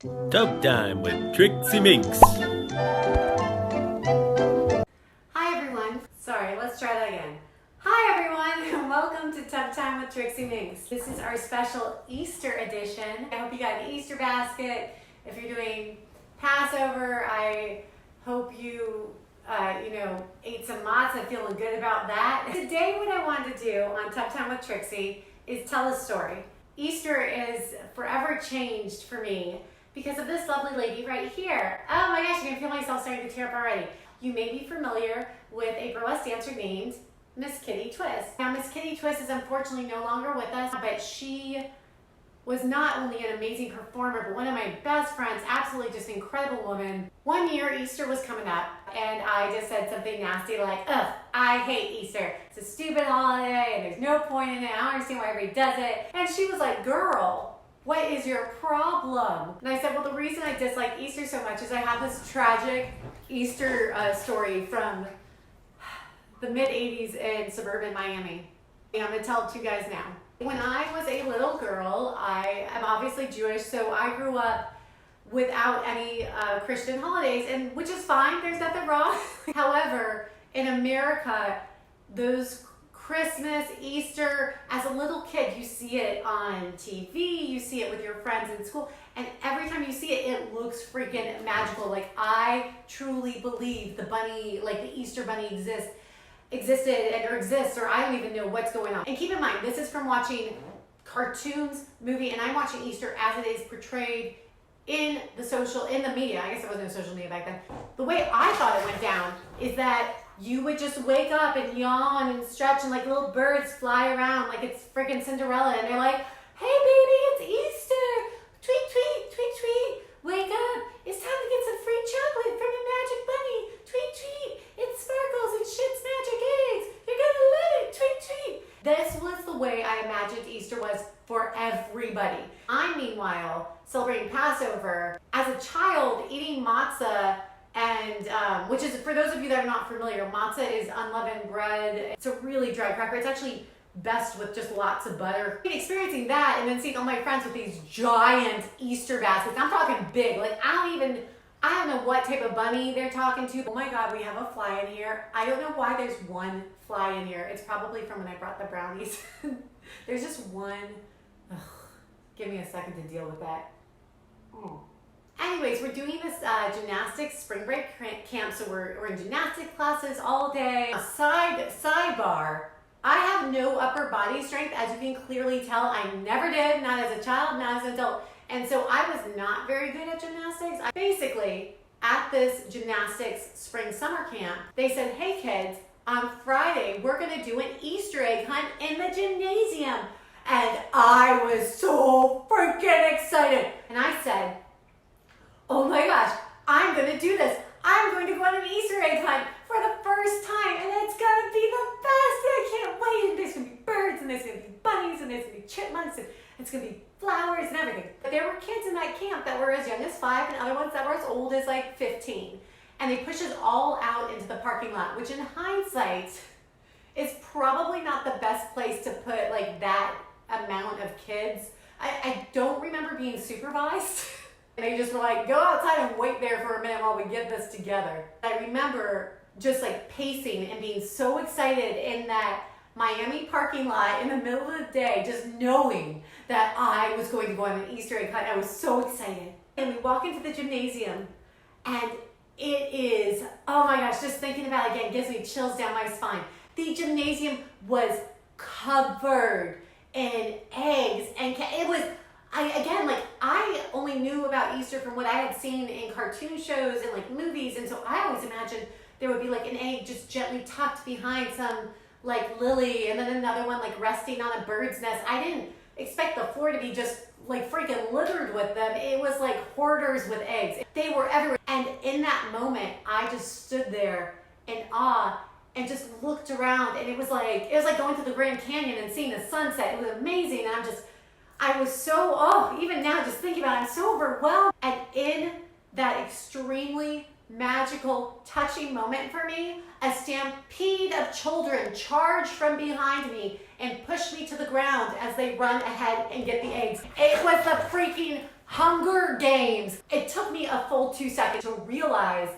Talk time with Trixie MInx. Hi everyone. Sorry, let's try that again. Hi everyone, and welcome to Talk Time with Trixie MInx. This is our special Easter edition. I hope you got an Easter basket. If you're doing Passover, I hope you ate some matzah, feeling good about that. Today what I wanted to do on Talk Time with Trixie is tell a story. Easter is forever changed for me because of this lovely lady right here. Oh my gosh, I can feel myself starting to tear up already. You may be familiar with a burlesque dancer named Miss Kitty Twist. Now, Miss Kitty Twist is unfortunately no longer with us, but she was not only an amazing performer, but one of my best friends, absolutely just incredible woman. One year, Easter was coming up, and I just said something nasty like, ugh, I hate Easter. It's a stupid holiday, and there's no point in it. I don't understand why everybody does it. And she was like, girl, what is your problem? And I said, well, the reason I dislike Easter so much is I have this tragic Easter story from the mid-'80s in suburban Miami. And I'm gonna tell it to you guys now. When I was a little girl, I am obviously Jewish, so I grew up without any Christian holidays, and which is fine, there's nothing wrong. However, in America, those Christmas, Easter, as a little kid, you see it on TV, you see it with your friends in school, and every time you see it, it looks freaking magical. Like, I truly believe the bunny, like the Easter bunny existed or exists, or I don't even know what's going on. And keep in mind, this is from watching cartoons, movie, and I'm watching Easter as it is portrayed in the media. I guess it wasn't social media back then. The way I thought it went down is that you would just wake up and yawn and stretch and like little birds fly around like it's freaking Cinderella, and they're like, hey baby, it's Easter, tweet, tweet, tweet, tweet, wake up, it's time to get some free chocolate from the magic bunny, tweet, tweet, it sparkles and shits magic eggs, you're gonna love it, tweet, tweet. This was the way I imagined Easter was for everybody. I, meanwhile, celebrating Passover, as a child, eating matzah, and which is, for those of you that are not familiar, matzah is unleavened bread. It's a really dry cracker. It's actually best with just lots of butter. Experiencing that and then seeing all my friends with these giant Easter baskets. I'm talking big. Like, I don't know what type of bunny they're talking to. Oh my God, we have a fly in here. I don't know why there's one fly in here. It's probably from when I brought the brownies. There's just one. Ugh. Give me a second to deal with that. Oh. Anyways, we're doing this gymnastics spring break camp, so we're in gymnastics classes all day. A sidebar, I have no upper body strength, as you can clearly tell. I never did, not as a child, not as an adult. And so I was not very good at gymnastics. Basically, at this gymnastics spring summer camp, they said, hey kids, on Friday, we're gonna do an Easter egg hunt in the gymnasium. And I was so freaking excited. And I said, oh my gosh, I'm gonna do this. I'm going to go on an Easter egg hunt for the first time, and it's gonna be the best. I can't wait. And there's gonna be birds, and there's gonna be bunnies, and there's gonna be chipmunks, and it's gonna be flowers and everything. But there were kids in that camp that were as young as 5 and other ones that were as old as like 15. And they pushed us all out into the parking lot, which in hindsight is probably not the best place to put like that amount of kids. I don't remember being supervised. They just were like, go outside and wait there for a minute while we get this together. I remember just like pacing and being so excited in that Miami parking lot in the middle of the day, just knowing that I was going to go on an Easter egg hunt. I was so excited. And we walk into the gymnasium, and it is, oh my gosh, just thinking about it again gives me chills down my spine. The gymnasium was covered in eggs, and it was, I only knew about Easter from what I had seen in cartoon shows and like movies, and so I always imagined there would be like an egg just gently tucked behind some like lily, and then another one like resting on a bird's nest. I didn't expect the floor to be just like freaking littered with them. It was like hoarders with eggs. They were everywhere. And in that moment, I just stood there in awe and just looked around, and it was like going to the Grand Canyon and seeing the sunset. It was amazing. And I was so, even now just thinking about it, I'm so overwhelmed. And in that extremely magical, touching moment for me, a stampede of children charged from behind me and pushed me to the ground as they run ahead and get the eggs. It was the freaking Hunger Games. me a full 2 seconds to realize,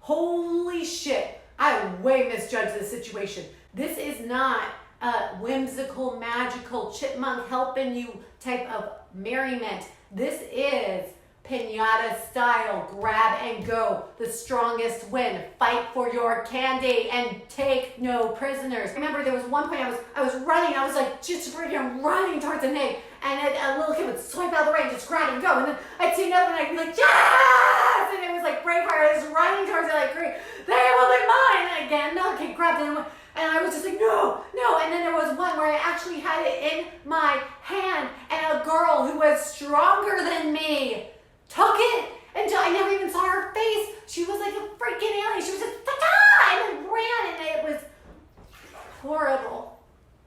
holy shit, I way misjudged this situation. This is not a whimsical, magical chipmunk helping you type of merriment. This is piñata style, grab and go. The strongest win. Fight for your candy and take no prisoners. Remember, there was one point I was running. I was like just freaking running towards an egg, and a little kid would swipe out of the way and just grab and go. And then I'd see another one, and I'd be like, yes! And it was like Braveheart. I was running towards it like, great, they will be mine. And again, another kid grabbed it, and I was just like, no, no. And then there was one where I actually had it in my hand, and a girl who was stronger than me took it until I never even saw her face. She was like a freaking alien. She was just ta-ta, and then ran, and it was horrible.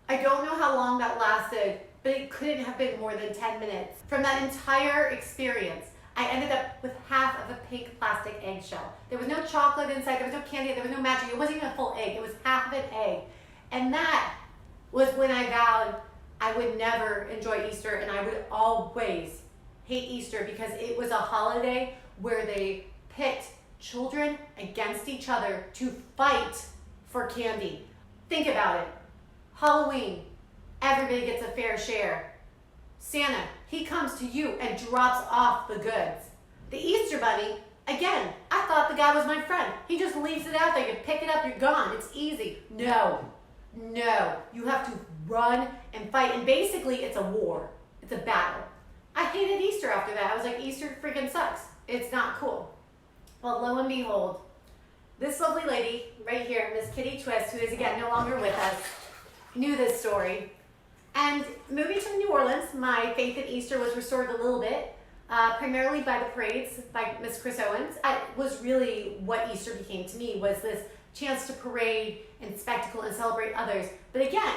I don't know how long that lasted, but it couldn't have been more than 10 minutes. From that entire experience, I ended up with half of a pink plastic eggshell. There was no chocolate inside, there was no candy, there was no magic. It wasn't even a full egg, it was half of an egg. And that was when I vowed I would never enjoy Easter, and I would always hate Easter, because it was a holiday where they pit children against each other to fight for candy. Think about it. Halloween, everybody gets a fair share. Santa, he comes to you and drops off the goods. The Easter Bunny, again, I thought the guy was my friend. He just leaves it out there. You pick it up, you're gone. It's easy. No, you have to run and fight. And basically, it's a war. It's a battle. I hated Easter after that. I was like, Easter freaking sucks. It's not cool. Well, lo and behold, this lovely lady right here, Miss Kitty Twist, who is again no longer with us, knew this story. And moving to New Orleans, my faith in Easter was restored a little bit, primarily by the parades by Miss Chris Owens. It was really what Easter became to me, was this chance to parade and spectacle and celebrate others. But again,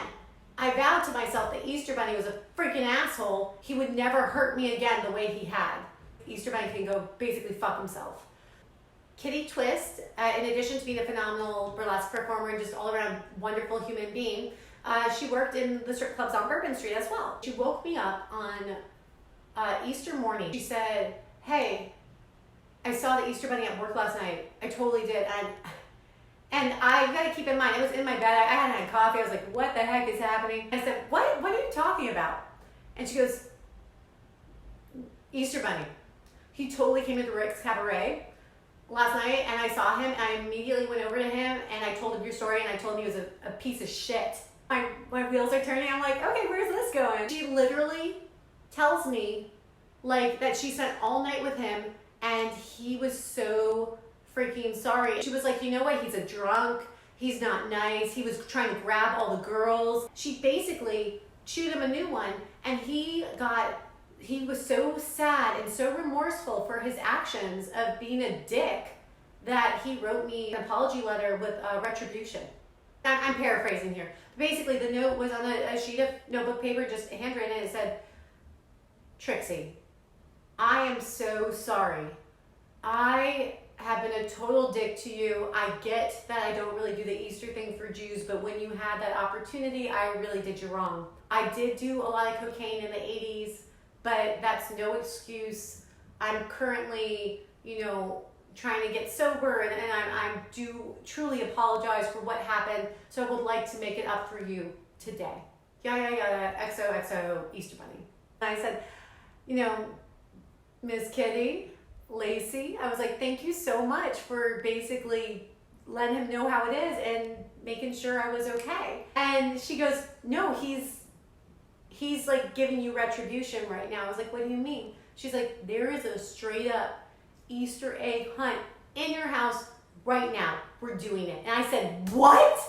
I vowed to myself that Easter Bunny was a freaking asshole. He would never hurt me again the way he had. Easter Bunny can go basically fuck himself. Kitty Twist, in addition to being a phenomenal burlesque performer and just all around wonderful human being, she worked in the strip clubs on Bourbon Street as well. She woke me up on Easter morning. She said, hey, I saw the Easter Bunny at work last night. I totally did. And I gotta keep in mind, I was in my bed, I hadn't had coffee, I was like, what the heck is happening? I said, what are you talking about? And she goes, Easter Bunny. He totally came to the Rick's Cabaret last night, and I saw him, and I immediately went over to him, and I told him your story, and I told him he was a piece of shit. My wheels are turning, I'm like, okay, where's this going? She literally tells me, like, that she spent all night with him, and he was so freaking sorry. Was like, you know what, he's a drunk, he's not nice, he was trying to grab all the girls. She basically chewed him a new one, and he was so sad and so remorseful for his actions of being a dick that he wrote me an apology letter with retribution. I'm paraphrasing here. Basically, the note was on a sheet of notebook paper, just handwritten, and it said, Trixie, I am so sorry. I have been a total dick to you. I get that I don't really do the Easter thing for Jews, but when you had that opportunity, I really did you wrong. I did do a lot of cocaine in the 80s, but that's no excuse. I'm currently, trying to get sober, and I do truly apologize for what happened, so I would like to make it up for you today. Yada, yada, XOXO, Easter Bunny. And I said, Miss Kitty, Lacey, I was like, thank you so much for basically letting him know how it is and making sure I was okay. And she goes, no, he's like giving you retribution right now. I was like, what do you mean? She's like, there is a straight up Easter egg hunt in your house right now. We're doing it. And I said, what?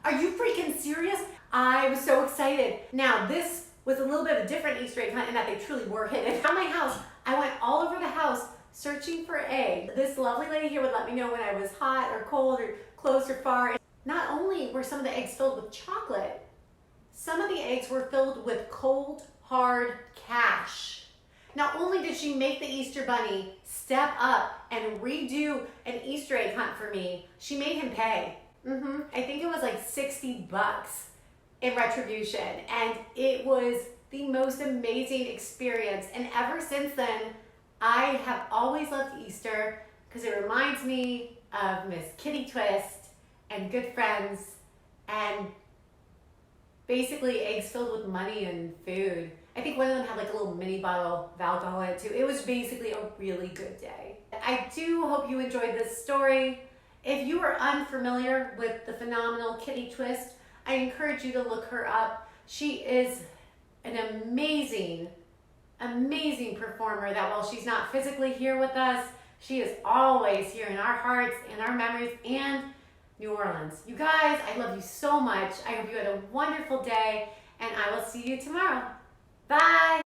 Are you freaking serious? I was so excited. Now, this was a little bit of a different Easter egg hunt in that they truly were hidden. From my house, I went all over the house searching for eggs. This lovely lady here would let me know when I was hot or cold or close or far. Not only were some of the eggs filled with chocolate, some of the eggs were filled with cold, hard cash. Not only did she make the Easter Bunny step up and redo an Easter egg hunt for me, she made him pay. I think it was like $60 in retribution, and it was the most amazing experience. And ever since then, I have always loved Easter because it reminds me of Miss Kitty Twist and good friends and basically eggs filled with money and food. I think one of them had like a little mini bottle of alcohol in it too. It was basically a really good day. I do hope you enjoyed this story. If you are unfamiliar with the phenomenal Kitty Twist, I encourage you to look her up. She is an amazing performer that while she's not physically here with us, she is always here in our hearts, in our memories, and New Orleans. You guys, I love you so much. I hope you had a wonderful day, and I will see you tomorrow. Bye.